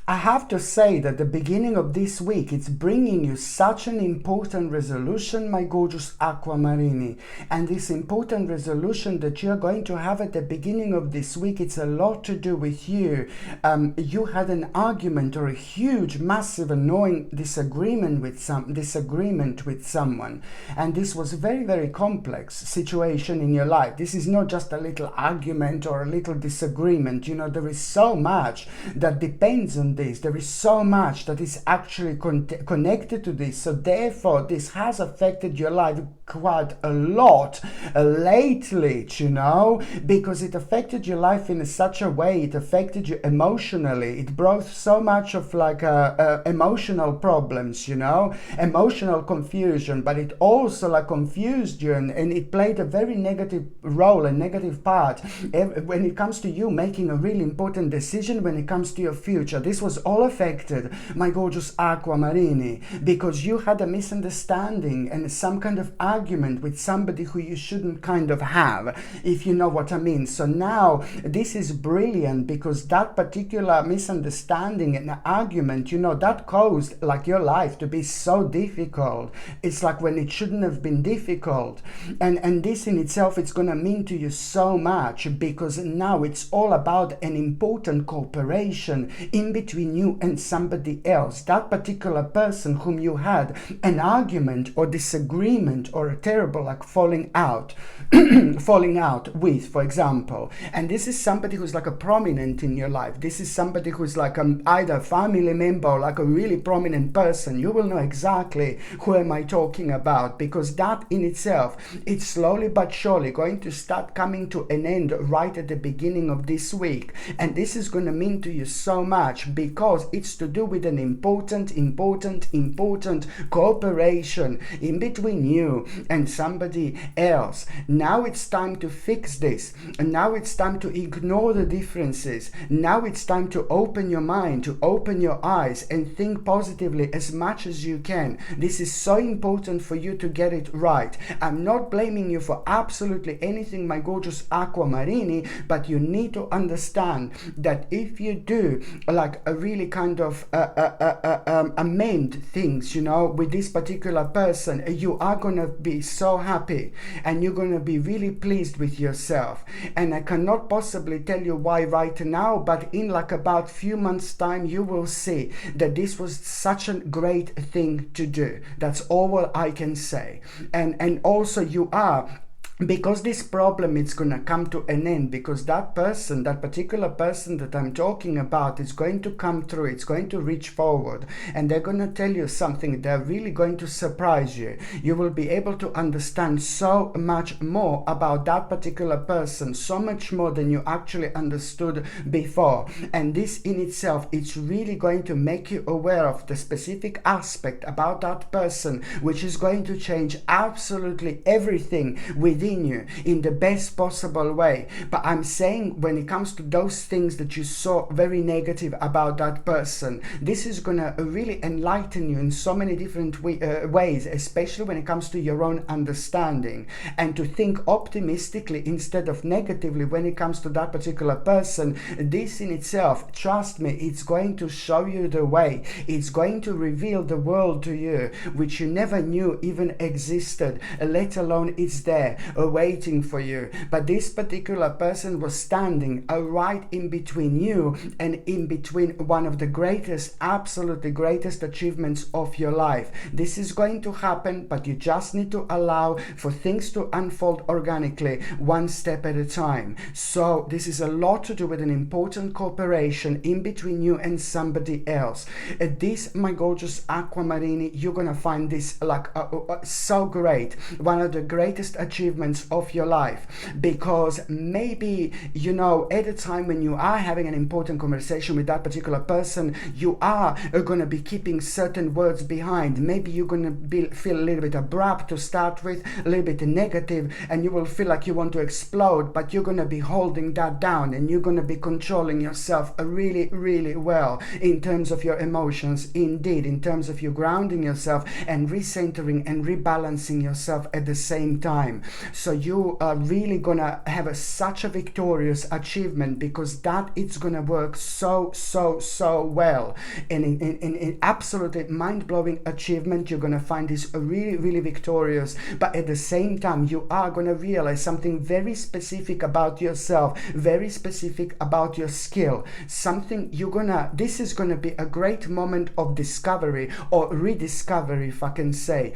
I have to say that the beginning of this week, it's bringing you such an important resolution, my gorgeous Aquamarini. And this important resolution that you're going to have at the beginning of this week, it's a lot to do with you. You had an argument or a huge, massive, annoying disagreement with someone. And this was a very, very complex situation in your life. This is not just a little argument or a little disagreement. You know, there is so much that depends on this. There is so much that is actually connected to this. So therefore, this has affected your life quite a lot lately, you know, because it affected your life in such a way. It affected you emotionally. It brought so much of like emotional problems, you know, emotional confusion, but it also like confused you, and it played a very negative role, a negative part when it comes to you making a really important decision when it comes to your future. This was all affected, my gorgeous Aquamarini, because you had a misunderstanding and some kind of argument with somebody who you shouldn't kind of have, if you know what I mean. So now this is brilliant, because that particular misunderstanding and argument, you know, that caused like your life to be so difficult. It's like when it shouldn't have been difficult, and this in itself, it's gonna mean to you so much, because now it's all about an important cooperation in between you and somebody else. That particular person whom you had an argument or disagreement or a terrible like falling out with, for example. And this is somebody who's like a prominent in your life. This is somebody who's like either a family member or like a really prominent person. You will know exactly who am I talking about, because that in itself, it's slowly but surely going to start coming to an end right at the beginning of this week. And this is going to mean to you so much, because it's to do with an important cooperation in between you and somebody else. Now it's time to fix this, and now it's time to ignore the differences. Now it's time to open your mind, to open your eyes and think positively as much as you can. This is so important for you to get it right. I'm not blaming you for absolutely anything, my gorgeous Aquamarini, but you need to understand that if you do like a really kind of amend things, you know, with this particular person, you are gonna be so happy and you're gonna be really pleased with yourself. And I cannot possibly tell you why right now, but in like about few months time, you will see that this was such a great thing to do. That's all what I can say. And also you are, because this problem is going to come to an end, because that person, that particular person that I'm talking about, is going to come through, it's going to reach forward, and they're going to tell you something. They're really going to surprise you. You will be able to understand so much more about that particular person, so much more than you actually understood before. And this in itself, it's really going to make you aware of the specific aspect about that person, which is going to change absolutely everything within you in the best possible way. But I'm saying, when it comes to those things that you saw very negative about that person, this is gonna really enlighten you in so many different ways, especially when it comes to your own understanding, and to think optimistically instead of negatively when it comes to that particular person. This in itself, trust me, it's going to show you the way. It's going to reveal the world to you, which you never knew even existed, let alone it's there waiting for you. But this particular person was standing right in between you and in between one of the greatest, absolutely greatest achievements of your life. This is going to happen, but you just need to allow for things to unfold organically, one step at a time. So this is a lot to do with an important cooperation in between you and somebody else. This, my gorgeous Aquamarini, you're gonna find this like so great, one of the greatest achievements of your life, because maybe, you know, at a time when you are having an important conversation with that particular person, you are going to be keeping certain words behind. Maybe you're going to feel a little bit abrupt to start with, a little bit negative, and you will feel like you want to explode, but you're going to be holding that down, and you're going to be controlling yourself really, really well in terms of your emotions, indeed, in terms of you grounding yourself and recentering and rebalancing yourself at the same time. So you are really gonna have such a victorious achievement, because that it's gonna work so well. And in absolutely mind-blowing achievement, you're gonna find this really victorious. But at the same time, you are gonna realize something very specific about yourself, very specific about your skill. Something this is gonna be a great moment of discovery or rediscovery, if I can say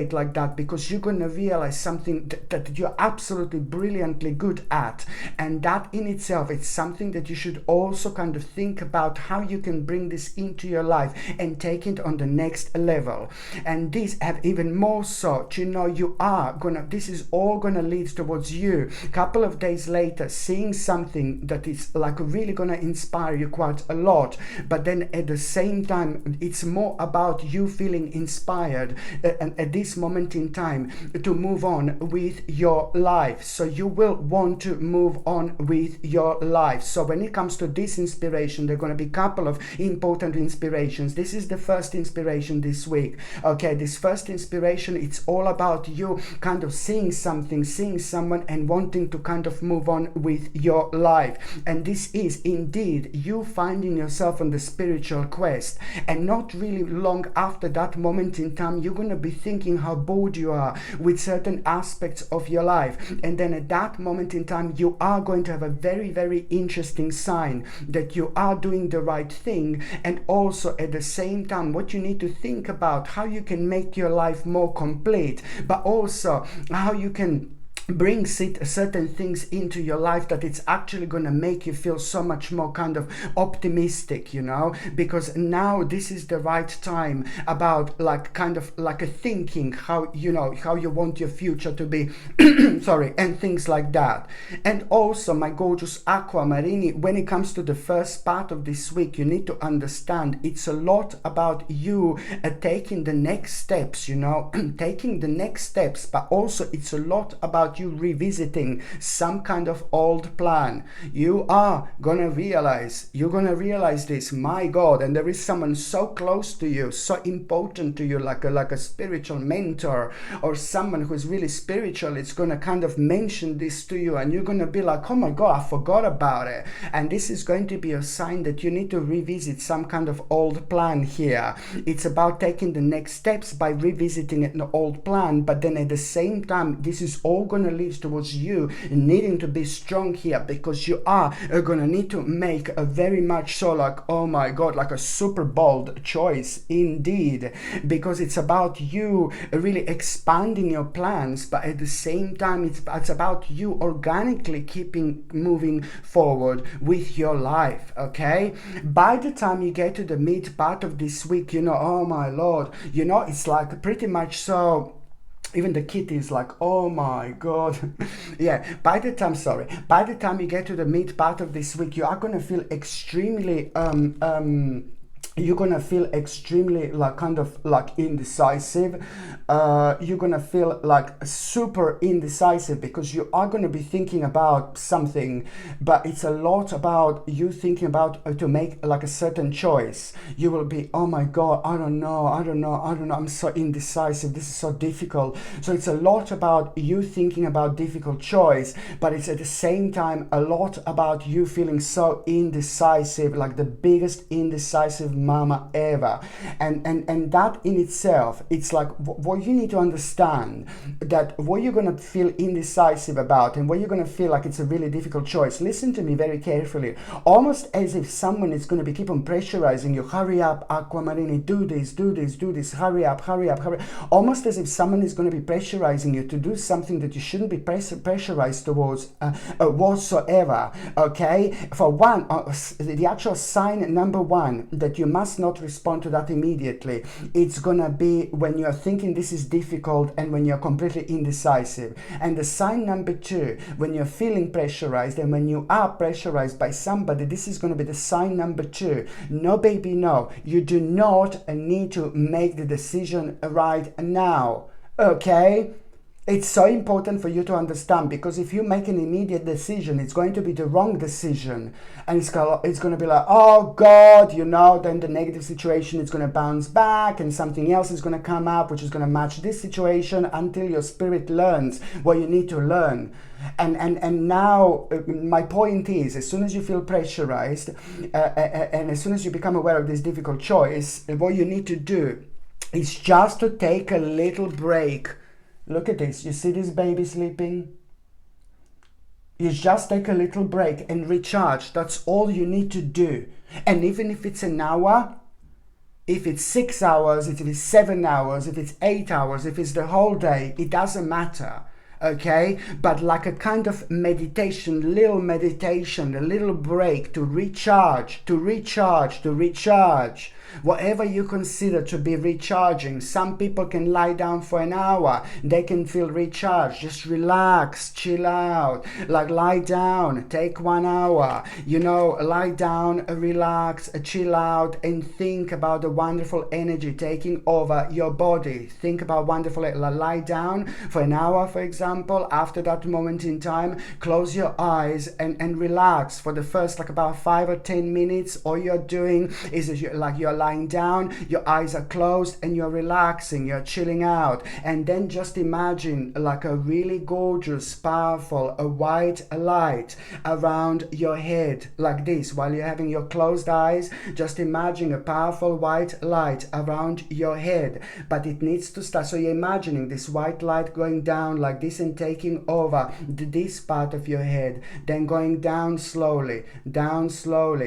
it like that, because you're gonna realize something that you're absolutely brilliantly good at. And that in itself, it's something that you should also kind of think about how you can bring this into your life and take it on the next level. And this have even more so, this is all gonna lead towards you a couple of days later seeing something that is like really gonna inspire you quite a lot. But then at the same time, it's more about you feeling inspired and at this moment in time to move on with your life. So you will want to move on with your life. So when it comes to this inspiration, there are going to be a couple of important inspirations. This is the first inspiration this week. Okay, this first inspiration, it's all about you kind of seeing something, seeing someone, and wanting to kind of move on with your life. And this is indeed you finding yourself on the spiritual quest. And not really long after that moment in time, you're going to be thinking how bored you are with certain aspects of your life. And then at that moment in time, you are going to have a very interesting sign that you are doing the right thing. And also at the same time, what you need to think about, how you can make your life more complete, but also how you can bring certain things into your life that it's actually going to make you feel so much more kind of optimistic, because now this is the right time about like kind of like a thinking how you want your future to be sorry, and things like that. And also, my gorgeous Aquamarini, when it comes to the first part of this week, you need to understand it's a lot about you taking the next steps, taking the next steps, but also it's a lot about you revisiting some kind of old plan. You're gonna realize this, my God, and there is someone so close to you, so important to you, like a spiritual mentor or someone who is really spiritual. It's gonna kind of mention this to you, and you're gonna be like, oh my God, I forgot about it. And this is going to be a sign that you need to revisit some kind of old plan here. It's about taking the next steps by revisiting an old plan, but then at the same time, this is all going to lead towards you needing to be strong here, because you are going to need to make a very much so like, oh my God, like a super bold choice indeed, because it's about you really expanding your plans, but at the same time it's about you organically keeping moving forward with your life. Okay, by the time you get to the mid part of this week, oh my Lord, it's like pretty much so. Even the kitty is like, oh my God. Yeah, by the time you get to the mid part of this week, you are going to feel extremely you're gonna feel extremely like kind of like indecisive. You're gonna feel like super indecisive, because you are gonna be thinking about something, but it's a lot about you thinking about to make like a certain choice. You will be, oh my God, I don't know, I'm so indecisive, this is so difficult. So it's a lot about you thinking about difficult choice, but it's at the same time a lot about you feeling so indecisive, like the biggest indecisive mama ever. And that in itself, it's like what you need to understand, that what you're going to feel indecisive about and what you're going to feel like it's a really difficult choice. Listen to me very carefully. Almost as if someone is going to be keep on pressurizing you. Hurry up, Aquamarini, do this, hurry up. Almost as if someone is going to be pressurizing you to do something that you shouldn't be pressurized towards whatsoever. Okay, for one, the actual sign number one that you must not respond to that immediately, it's gonna be when you're thinking this is difficult and when you're completely indecisive. And the sign number two, when you're feeling pressurized and when you are pressurized by somebody, this is going to be the sign number two. No, baby, no, you do not need to make the decision right now. Okay, It's so important for you to understand, because if you make an immediate decision, it's going to be the wrong decision, and it's going to be like, oh God, you know, then the negative situation is going to bounce back and something else is going to come up which is going to match this situation, until your spirit learns what you need to learn. And now my point is, as soon as you feel pressurized, and as soon as you become aware of this difficult choice, what you need to do is just to take a little break. Look at this. You see this baby sleeping? You just take a little break and recharge. That's all you need to do. And even if it's an hour, if it's 6 hours, if it's 7 hours, if it's 8 hours, if it's the whole day, it doesn't matter. Okay, but like a kind of meditation, a little break to recharge, whatever you consider to be recharging. Some people can lie down for an hour, they can feel recharged. Just relax, chill out, like lie down, take 1 hour, you know, lie down, relax, chill out, and think about the wonderful energy taking over your body. Think about wonderful, lie down for an hour, for example. After that moment in time, close your eyes and relax for the first like about 5 or 10 minutes. All you're doing is you're lying down, your eyes are closed, and you're relaxing, you're chilling out. And then just imagine like a really gorgeous, powerful, a white light around your head, like this. While you're having your closed eyes, just imagine a powerful white light around your head. But it needs to start, so you're imagining this white light going down like this and taking over this part of your head, then going down slowly.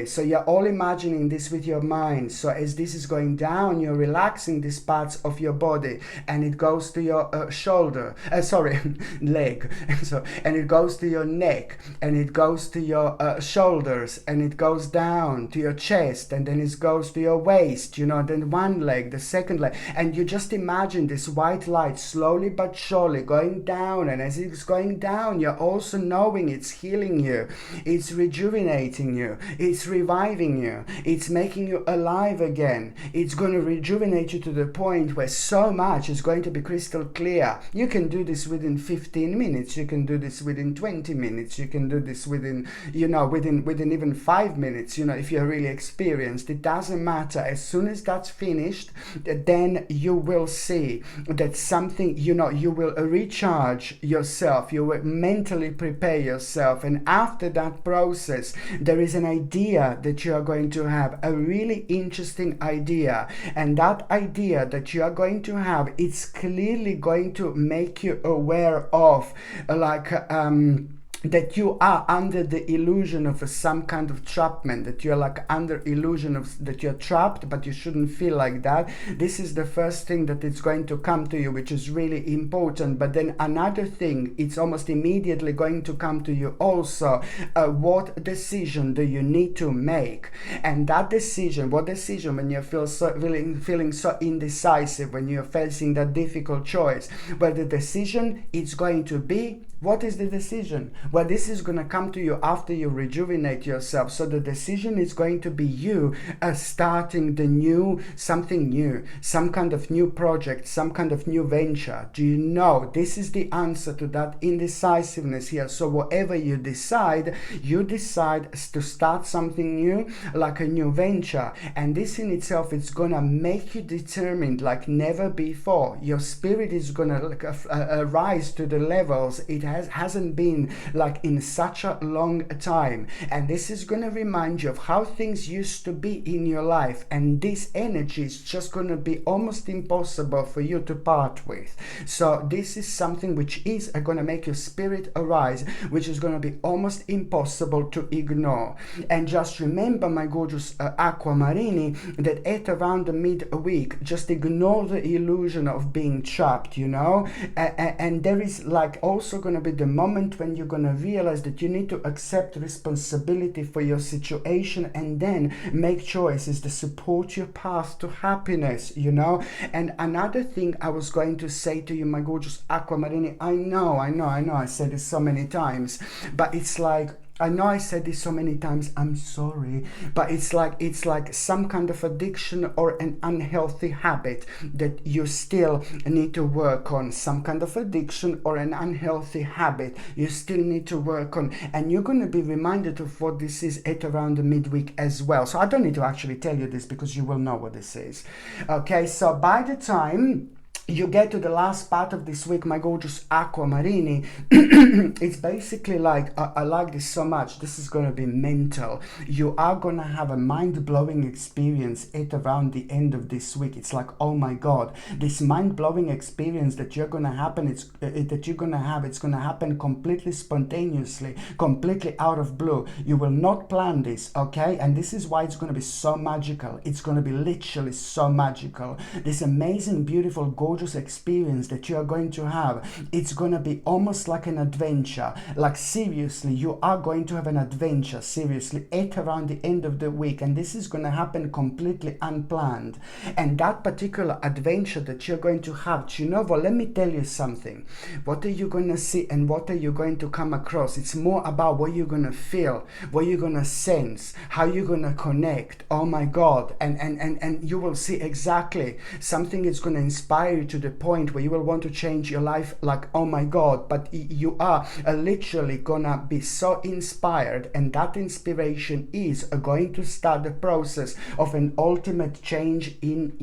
So you're all imagining this with your mind. So as this is going down, you're relaxing these parts of your body, and it goes to your leg. And it goes to your neck, and it goes to your shoulders, and it goes down to your chest, and then it goes to your waist, you know, then one leg, the second leg, and you just imagine this white light slowly but surely going down. And as it's going down, you're also knowing it's healing you, it's rejuvenating you, it's reviving you, it's making you alive again. It's going to rejuvenate you to the point where so much is going to be crystal clear. You can do this within 15 minutes, you can do this within 20 minutes, you can do this within even 5 minutes, you know, if you're really experienced. It doesn't matter. As soon as that's finished, then you will see that something, you know, you will recharge yourself, you will mentally prepare yourself, and after that process there is an idea that you are going to have, a really interesting idea. And that idea that you are going to have, it's clearly going to make you aware of that you are under the illusion of some kind of trapment, that you're like under illusion of that you're trapped, but you shouldn't feel like that. This is the first thing that it's going to come to you, which is really important. But then another thing, it's almost immediately going to come to you also. What decision do you need to make? And that decision, what decision, when you feel feeling so indecisive, when you're facing that difficult choice, well, the decision is going to be, what is the decision? Well, this is going to come to you after you rejuvenate yourself. So the decision is going to be you starting something new, some kind of new project, some kind of new venture. Do you know? This is the answer to that indecisiveness here. So whatever you decide to start something new, like a new venture. And this in itself is going to make you determined like never before. Your spirit is going to rise to the levels it hasn't been like in such a long time. And this is going to remind you of how things used to be in your life, and this energy is just going to be almost impossible for you to part with. So this is something which is going to make your spirit arise, which is going to be almost impossible to ignore. And just remember, my gorgeous Aquamarini, that at around the midweek, just ignore the illusion of being trapped, you know. And there is like also going to be the moment when you're going to realize that you need to accept responsibility for your situation, and then make choices that support your path to happiness, you know. And another thing I was going to say to you, my gorgeous Aquamarini, I know I said this so many times, but it's like, I know I said this so many times, I'm sorry, but it's like some kind of addiction or an unhealthy habit that you still need to work on. Some kind of addiction or an unhealthy habit you still need to work on, and you're going to be reminded of what this is at around the midweek as well. So I don't need to actually tell you this because you will know what this is. Okay, so by the time you get to the last part of this week, my gorgeous Aquamarini, it's basically like, I like this so much. This is going to be mental. You are going to have a mind-blowing experience at around the end of this week. It's like, oh my God, this mind-blowing experience that you're going to happen, it's going to happen completely spontaneously, completely out of blue. You will not plan this, okay? And this is why it's going to be so magical. It's going to be literally so magical. This amazing, beautiful, gorgeous experience that you are going to have, it's going to be almost like an adventure. Like seriously, you are going to have an adventure, seriously, at around the end of the week, and this is going to happen completely unplanned. And that particular adventure that you're going to have, you know what, let me tell you something. What are you going to see and what are you going to come across? It's more about what you're going to feel, what you're going to sense, how you're going to connect. Oh my God. And you will see exactly something is going to inspire you to the point where you will want to change your life, like, oh my God. But you are literally gonna be so inspired, and that inspiration is going to start the process of an ultimate change in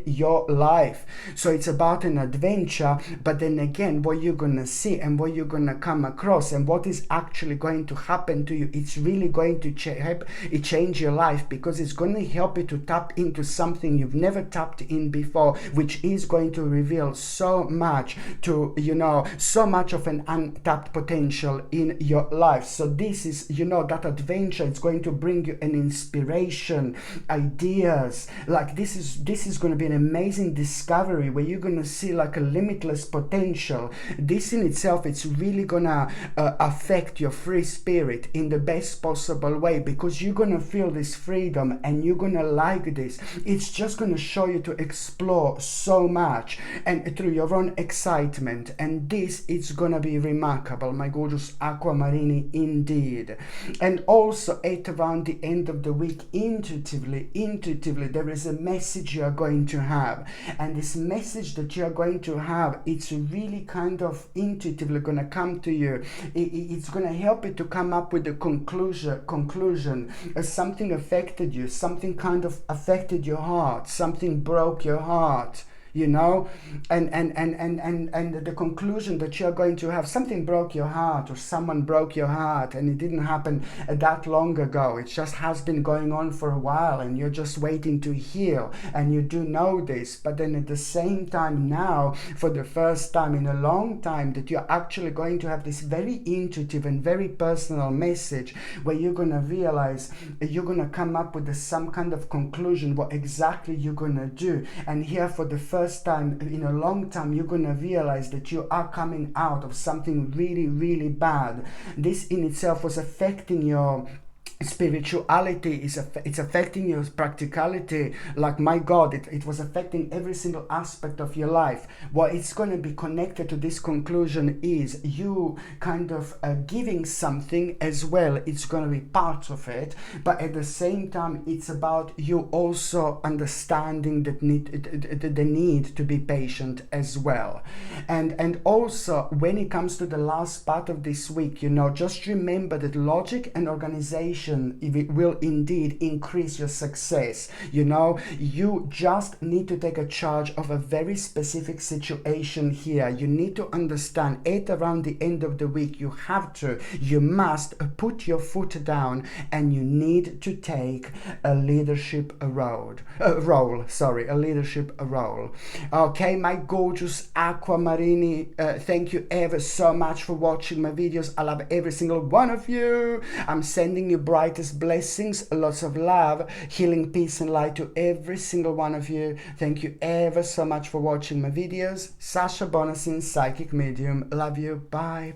your life. So it's about an adventure, but then again, what you're gonna see and what you're gonna come across and what is actually going to happen to you, it's really going to change your life, because it's going to help you to tap into something you've never tapped in before, which is going to reveal so much so much of an untapped potential in your life. So this is, that adventure. It's going to bring you an inspiration, ideas. Like this is going to be an amazing discovery where you're going to see like a limitless potential. This in itself, it's really gonna affect your free spirit in the best possible way, because you're going to feel this freedom and you're going to like this. It's just going to show you to explore so much, and through your own excitement, and this is gonna be remarkable, my gorgeous Aquamarini, indeed. And also at around the end of the week, intuitively there is a message you are going to have, and this message that you are going to have, it's really kind of intuitively gonna come to you. It's gonna help you to come up with a conclusion. Something affected you, something kind of affected your heart, something broke your heart, and the conclusion that you're going to have, something broke your heart, or someone broke your heart, and it didn't happen that long ago. It just has been going on for a while, and you're just waiting to heal, and you do know this. But then at the same time, now for the first time in a long time, that you're actually going to have this very intuitive and very personal message where you're going to realize, you're going to come up with some kind of conclusion, what exactly you're going to do. And here for the first time in a long time, you're going to realize that you are coming out of something really, really bad. This in itself was affecting your spirituality, it's affecting your practicality. Like, my God, it was affecting every single aspect of your life. What it's going to be connected to this conclusion is you kind of giving something as well. It's going to be part of it, but at the same time, it's about you also understanding that the need to be patient as well. And also, when it comes to the last part of this week, just remember that logic and organization, it will indeed increase your success. You just need to take a charge of a very specific situation here. You need to understand at around the end of the week, you must put your foot down, and you need to take a leadership role. Okay, my gorgeous Aquamarini, thank you ever so much for watching my videos. I love every single one of you. I'm sending you brightest blessings, lots of love, healing, peace and light to every single one of you. Thank you ever so much for watching my videos. Sasha Bonasin, psychic medium. Love you. Bye.